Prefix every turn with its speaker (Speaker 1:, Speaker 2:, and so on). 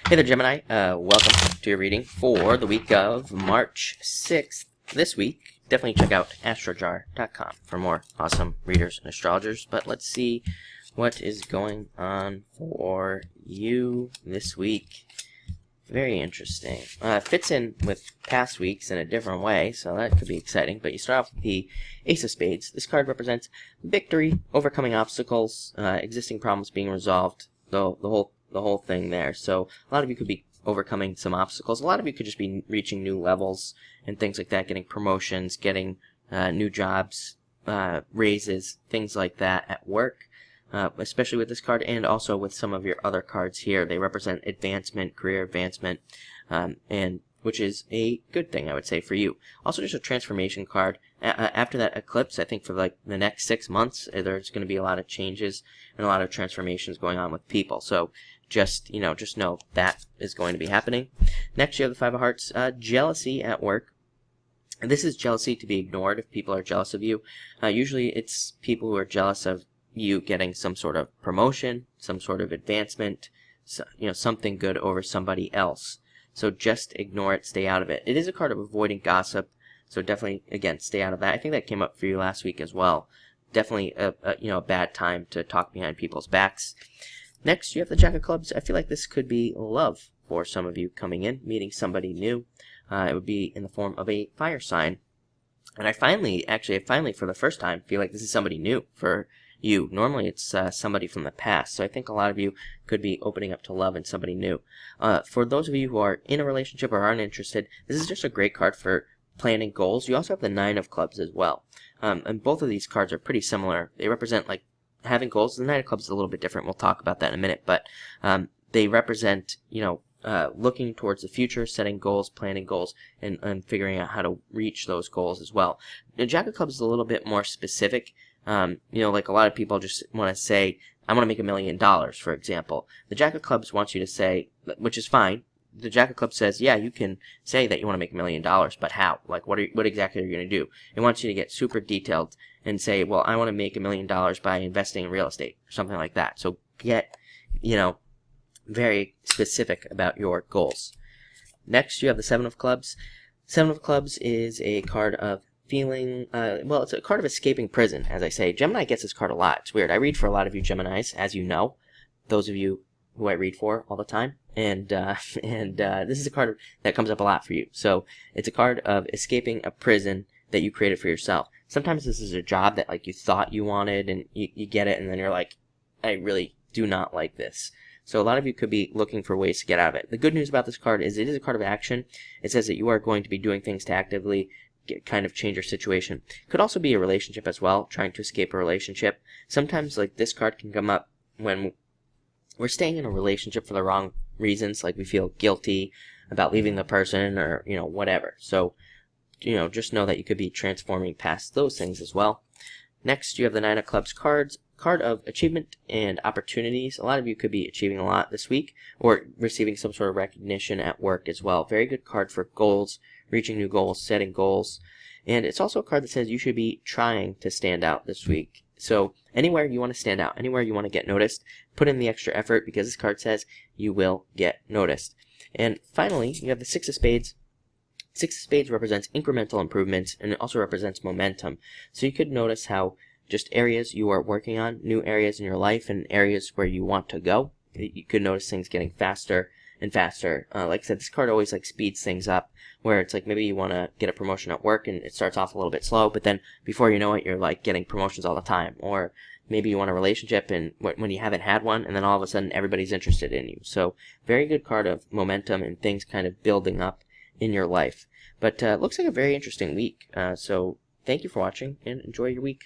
Speaker 1: Hey there, Gemini. Welcome to your reading for the week of March 6th. This week, definitely check out astrojar.com for more awesome readers and astrologers. But let's see what is going on for you this week. Very interesting. Fits in with past weeks in a different way, so that could be exciting. But you start off with the Ace of Spades. This card represents victory, overcoming obstacles, existing problems being resolved, the whole thing there. So a lot of you could be overcoming some obstacles. A lot of you could just be reaching new levels and things like that, getting promotions, getting new jobs, raises, things like that at work. Especially with this card and also with some of your other cards here. They represent advancement, career advancement, and which is a good thing, I would say, for you. Also, just a transformation card. After that eclipse, I think for like the next 6 months, there's going to be a lot of changes and a lot of transformations going on with people. So just know that is going to be happening. Next, you have the Five of Hearts. Jealousy at work. This is jealousy to be ignored if people are jealous of you. Usually, it's people who are jealous of you getting some sort of promotion, some sort of advancement, something good over somebody else. So just ignore it, stay out of it. It is a card of avoiding gossip, so definitely, again, stay out of that. I think that came up for you last week as well. Definitely a bad time to talk behind people's backs. Next, you have the Jack of Clubs. I feel like this could be love for some of you coming in, meeting somebody new. It would be in the form of a fire sign. And I finally, for the first time, feel like this is somebody new for you. Normally it's somebody from the past, so I think a lot of you could be opening up to love and somebody new. For those of you who are in a relationship or aren't interested, this is just a great card for planning goals. You also have the Nine of Clubs as well, and both of these cards are pretty similar. They represent like having goals. The Nine of Clubs is a little bit different. We'll talk about that in a minute, but they represent looking towards the future, setting goals, planning goals, and figuring out how to reach those goals as well. The Jack of Clubs is a little bit more specific. Like a lot of people just want to say, I want to make $1 million, for example. The Jack of Clubs wants you to say, which is fine. The Jack of Clubs says, yeah, you can say that you want to make $1 million, but how? Like, what exactly are you going to do? It wants you to get super detailed and say, well, I want to make $1 million by investing in real estate, or something like that. So get, very specific about your goals. Next, you have the Seven of Clubs. Seven of Clubs is a card of feeling, it's a card of escaping prison, as I say. Gemini gets this card a lot. It's weird. I read for a lot of you Geminis, as you know, those of you who I read for all the time, and this is a card that comes up a lot for you. So it's a card of escaping a prison that you created for yourself. Sometimes this is a job that like you thought you wanted, and you get it, and then you're like, I really do not like this. So a lot of you could be looking for ways to get out of it. The good news about this card is it is a card of action. It says that you are going to be doing things to actively kind of change your situation. Could also be a relationship as well, trying to escape a relationship. Sometimes like this card can come up when we're staying in a relationship for the wrong reasons, like we feel guilty about leaving the person or whatever. So just know that you could be transforming past those things as well. Next, you have the Nine of Clubs card of achievement and opportunities. A lot of you could be achieving a lot this week or receiving some sort of recognition at work as well. Very good card for goals, reaching new goals, setting goals. And it's also a card that says you should be trying to stand out this week. So anywhere you want to stand out, anywhere you want to get noticed, put in the extra effort because this card says you will get noticed. And finally, you have the Six of Spades. Six of Spades represents incremental improvements, and it also represents momentum. So you could notice how just areas you are working on, new areas in your life, and areas where you want to go. You could notice things getting faster and faster. Like I said, this card always like speeds things up, where it's like maybe you want to get a promotion at work and it starts off a little bit slow, but then before you know it, you're like getting promotions all the time. Or maybe you want a relationship and when you haven't had one, and then all of a sudden everybody's interested in you. So very good card of momentum and things kind of building up in your life. But looks like a very interesting week. So thank you for watching and enjoy your week.